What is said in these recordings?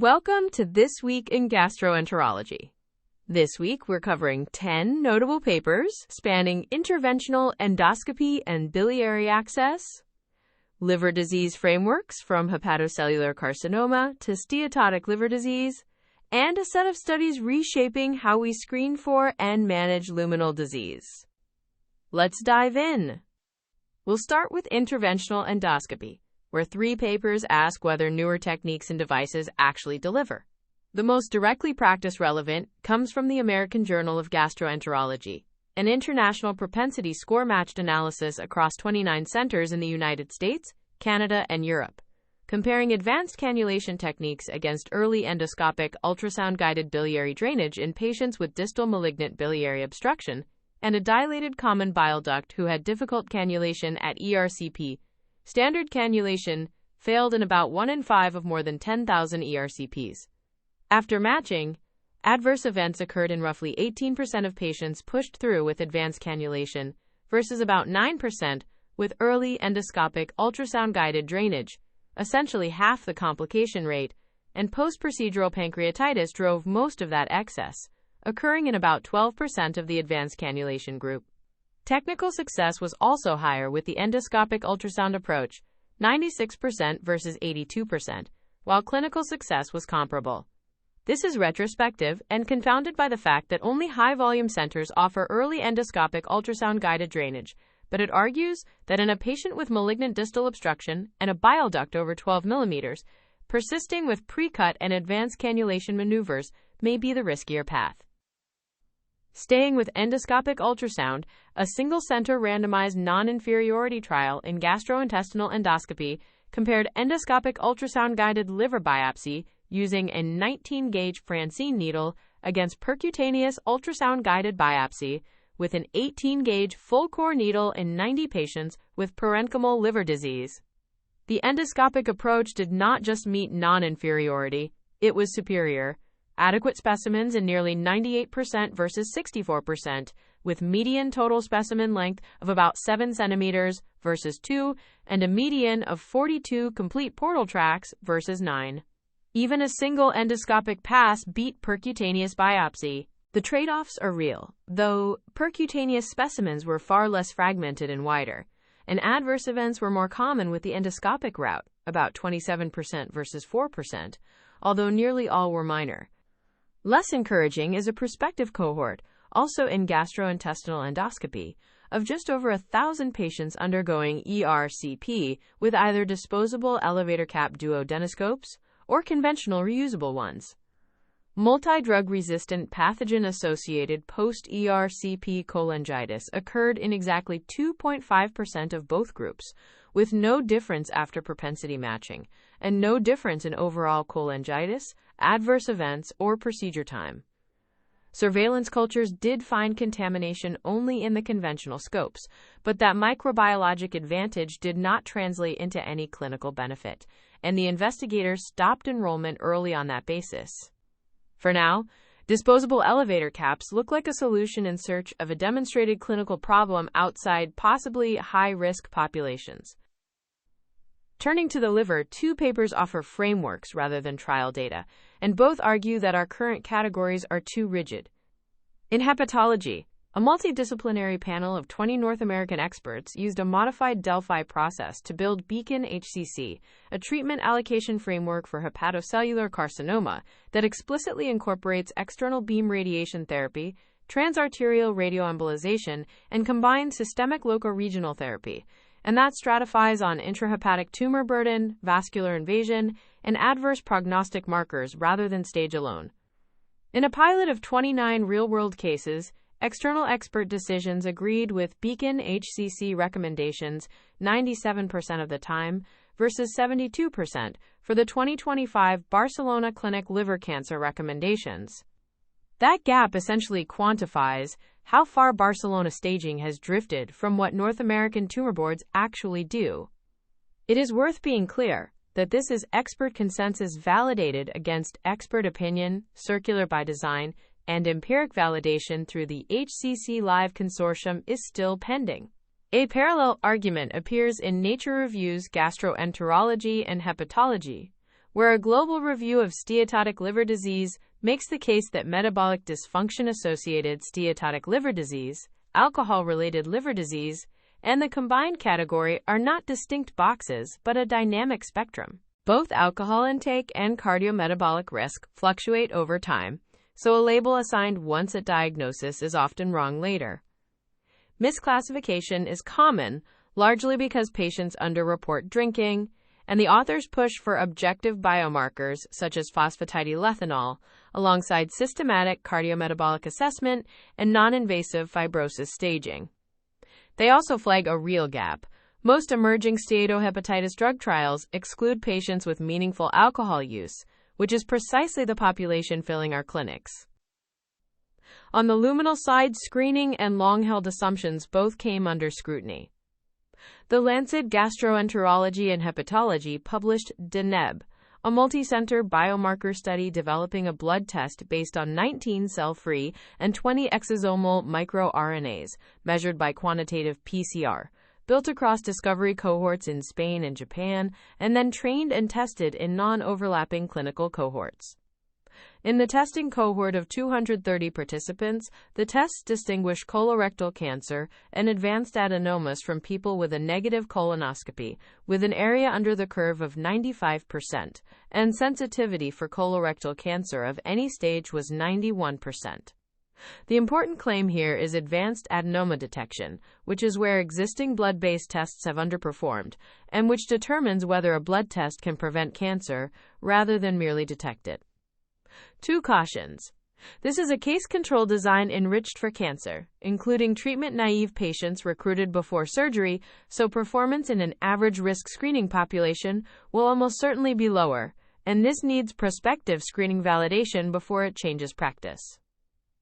Welcome to This Week in Gastroenterology. This week, we're covering 10 notable papers spanning interventional endoscopy and biliary access, liver disease frameworks from hepatocellular carcinoma to steatotic liver disease, and a set of studies reshaping how we screen for and manage luminal disease. Let's dive in. We'll start with interventional endoscopy, where 3 papers ask whether newer techniques and devices actually deliver. The most directly practice-relevant comes from the American Journal of Gastroenterology, an international propensity score-matched analysis across 29 centers in the United States, Canada, and Europe, comparing advanced cannulation techniques against early endoscopic ultrasound-guided biliary drainage in patients with distal malignant biliary obstruction and a dilated common bile duct who had difficult cannulation at ERCP. Standard cannulation failed in about 1 in 5 of more than 10,000 ERCPs. After matching, adverse events occurred in roughly 18% of patients pushed through with advanced cannulation versus about 9% with early endoscopic ultrasound-guided drainage, essentially half the complication rate, and post-procedural pancreatitis drove most of that excess, occurring in about 12% of the advanced cannulation group. Technical success was also higher with the endoscopic ultrasound approach, 96% versus 82%, while clinical success was comparable. This is retrospective and confounded by the fact that only high-volume centers offer early endoscopic ultrasound-guided drainage, but it argues that in a patient with malignant distal obstruction and a bile duct over 12 millimeters, persisting with pre-cut and advanced cannulation maneuvers may be the riskier path. Staying with endoscopic ultrasound, a single-center randomized non-inferiority trial in gastrointestinal endoscopy compared endoscopic ultrasound-guided liver biopsy using a 19-gauge Francine needle against percutaneous ultrasound-guided biopsy with an 18-gauge full-core needle in 90 patients with parenchymal liver disease. The endoscopic approach did not just meet non-inferiority, it was superior. Adequate specimens in nearly 98% versus 64%, with median total specimen length of about 7 centimeters versus 2, and a median of 42 complete portal tracts versus 9. Even a single endoscopic pass beat percutaneous biopsy. The trade-offs are real, though percutaneous specimens were far less fragmented and wider, and adverse events were more common with the endoscopic route, about 27% versus 4%, although nearly all were minor. Less encouraging is a prospective cohort, also in gastrointestinal endoscopy, of just over 1,000 patients undergoing ERCP with either disposable elevator cap duodenoscopes or conventional reusable ones. Multi-drug-resistant pathogen-associated post-ERCP cholangitis occurred in exactly 2.5% of both groups, with no difference after propensity matching, and no difference in overall cholangitis, adverse events, or procedure time. Surveillance cultures did find contamination only in the conventional scopes, but that microbiologic advantage did not translate into any clinical benefit, and the investigators stopped enrollment early on that basis. For now, disposable elevator caps look like a solution in search of a demonstrated clinical problem outside possibly high-risk populations. Turning to the liver, 2 papers offer frameworks rather than trial data, and both argue that our current categories are too rigid. In hepatology, a multidisciplinary panel of 20 North American experts used a modified Delphi process to build Beacon-HCC, a treatment allocation framework for hepatocellular carcinoma that explicitly incorporates external beam radiation therapy, transarterial radioembolization, and combined systemic locoregional therapy, and that stratifies on intrahepatic tumor burden, vascular invasion, and adverse prognostic markers rather than stage alone. In a pilot of 29 real-world cases, external expert decisions agreed with Beacon-HCC recommendations 97% of the time versus 72% for the 2025 Barcelona Clinic liver cancer recommendations. That gap essentially quantifies how far Barcelona staging has drifted from what North American tumor boards actually do. It is worth being clear that this is expert consensus validated against expert opinion, circular by design, and empiric validation through the HCC Live Consortium is still pending. A parallel argument appears in Nature Review's Gastroenterology and Hepatology, where a global review of steatotic liver disease makes the case that metabolic dysfunction-associated steatotic liver disease, alcohol-related liver disease, and the combined category are not distinct boxes but a dynamic spectrum. Both alcohol intake and cardiometabolic risk fluctuate over time, so a label assigned once at diagnosis is often wrong later. Misclassification is common, largely because patients underreport drinking, and the authors push for objective biomarkers such as phosphatidylethanol, alongside systematic cardiometabolic assessment and non-invasive fibrosis staging. They also flag a real gap. Most emerging steatohepatitis drug trials exclude patients with meaningful alcohol use, which is precisely the population filling our clinics. On the luminal side, screening and long-held assumptions both came under scrutiny. The Lancet Gastroenterology and Hepatology published DNEB, a multi-center biomarker study developing a blood test based on 19 cell-free and 20 exosomal microRNAs, measured by quantitative PCR, built across discovery cohorts in Spain and Japan, and then trained and tested in non-overlapping clinical cohorts. In the testing cohort of 230 participants, the tests distinguished colorectal cancer and advanced adenomas from people with a negative colonoscopy, with an area under the curve of 95%, and sensitivity for colorectal cancer of any stage was 91%. The important claim here is advanced adenoma detection, which is where existing blood-based tests have underperformed, and which determines whether a blood test can prevent cancer rather than merely detect it. 2 cautions. This is a case-control design enriched for cancer, including treatment-naive patients recruited before surgery, so performance in an average-risk screening population will almost certainly be lower, and this needs prospective screening validation before it changes practice.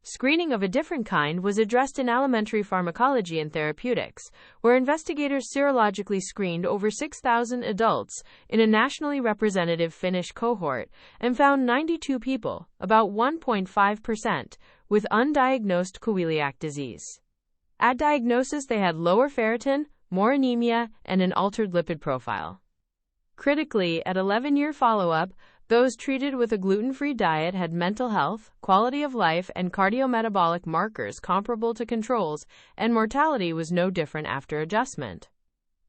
Screening of a different kind was addressed in alimentary pharmacology and therapeutics, where investigators serologically screened over 6,000 adults in a nationally representative Finnish cohort and found 92 people, about 1.5%, with undiagnosed celiac disease. At diagnosis, they had lower ferritin, more anemia, and an altered lipid profile. Critically, at 11-year follow-up, those treated with a gluten-free diet had mental health, quality of life, and cardiometabolic markers comparable to controls, and mortality was no different after adjustment.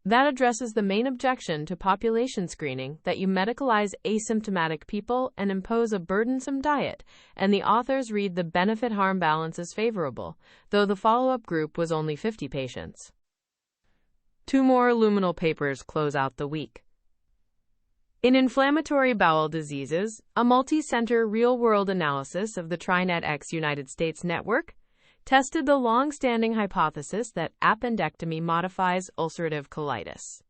That addresses the main objection to population screening, that you medicalize asymptomatic people and impose a burdensome diet, and the authors read the benefit-harm balance as favorable, though the follow-up group was only 50 patients. 2 more luminal papers close out the week. In inflammatory bowel diseases, a multi-center real-world analysis of the TriNetX United States network tested the long-standing hypothesis that appendectomy modifies ulcerative colitis.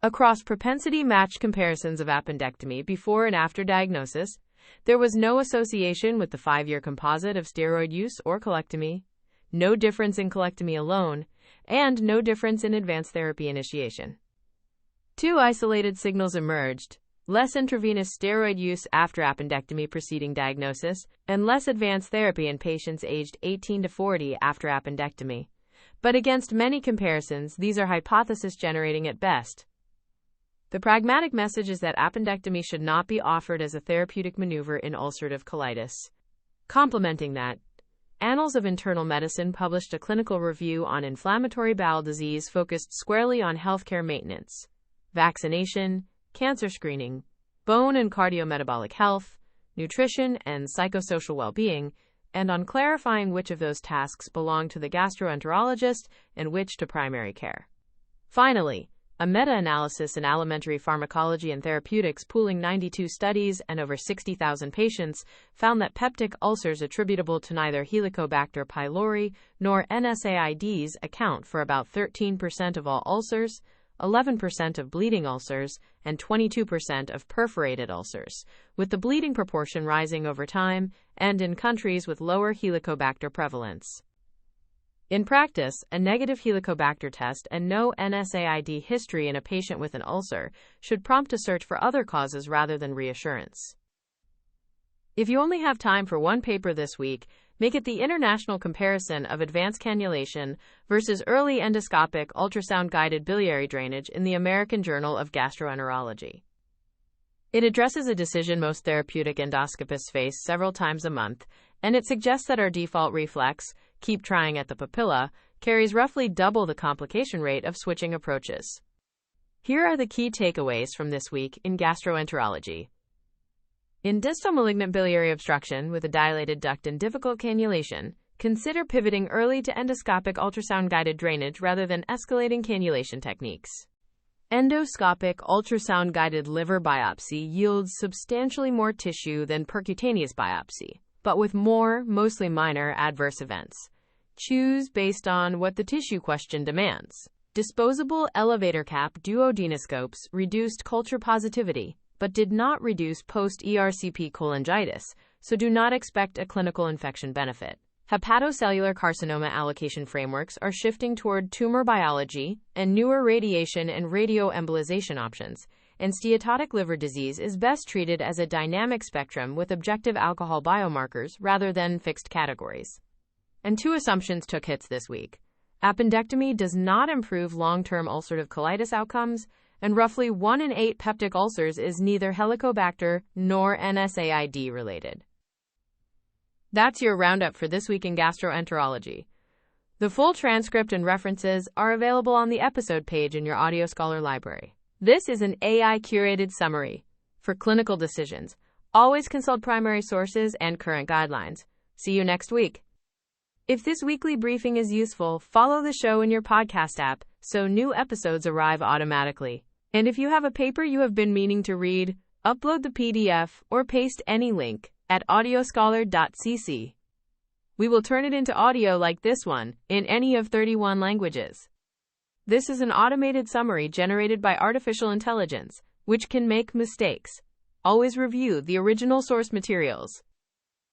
Across propensity-matched comparisons of appendectomy before and after diagnosis, there was no association with the 5-year composite of steroid use or colectomy, no difference in colectomy alone, and no difference in advanced therapy initiation. 2 isolated signals emerged: less intravenous steroid use after appendectomy preceding diagnosis, and less advanced therapy in patients aged 18 to 40 after appendectomy. But against many comparisons, these are hypothesis-generating at best. The pragmatic message is that appendectomy should not be offered as a therapeutic maneuver in ulcerative colitis. Complementing that, Annals of Internal Medicine published a clinical review on inflammatory bowel disease focused squarely on healthcare maintenance, vaccination, cancer screening, bone and cardiometabolic health, nutrition and psychosocial well-being, and on clarifying which of those tasks belong to the gastroenterologist and which to primary care. Finally, a meta-analysis in alimentary pharmacology and therapeutics pooling 92 studies and over 60,000 patients found that peptic ulcers attributable to neither Helicobacter pylori nor NSAIDs account for about 13% of all ulcers, 11% of bleeding ulcers, and 22% of perforated ulcers, with the bleeding proportion rising over time and in countries with lower Helicobacter prevalence. In practice, a negative Helicobacter test and no NSAID history in a patient with an ulcer should prompt a search for other causes rather than reassurance. If you only have time for one paper this week, make it the international comparison of advanced cannulation versus early endoscopic ultrasound-guided biliary drainage in the American Journal of Gastroenterology. It addresses a decision most therapeutic endoscopists face several times a month, and it suggests that our default reflex, keep trying at the papilla, carries roughly double the complication rate of switching approaches. Here are the key takeaways from this week in gastroenterology. In distal malignant biliary obstruction with a dilated duct and difficult cannulation, consider pivoting early to endoscopic ultrasound-guided drainage rather than escalating cannulation techniques. Endoscopic ultrasound-guided liver biopsy yields substantially more tissue than percutaneous biopsy, but with more, mostly minor, adverse events. Choose based on what the tissue question demands. Disposable elevator cap duodenoscopes reduced culture positivity, but did not reduce post-ERCP cholangitis, so do not expect a clinical infection benefit. Hepatocellular carcinoma allocation frameworks are shifting toward tumor biology and newer radiation and radioembolization options, and steatotic liver disease is best treated as a dynamic spectrum with objective alcohol biomarkers rather than fixed categories. And 2 assumptions took hits this week. Appendectomy does not improve long-term ulcerative colitis outcomes, and roughly 1 in 8 peptic ulcers is neither Helicobacter nor NSAID related. That's your roundup for this week in gastroenterology. The full transcript and references are available on the episode page in your Audio Scholar library. This is an AI-curated summary. For clinical decisions, always consult primary sources and current guidelines. See you next week. If this weekly briefing is useful, follow the show in your podcast app so new episodes arrive automatically. And if you have a paper you have been meaning to read, upload the PDF or paste any link at audioscholar.cc. We will turn it into audio like this one in any of 31 languages. This is an automated summary generated by artificial intelligence, which can make mistakes. Always review the original source materials.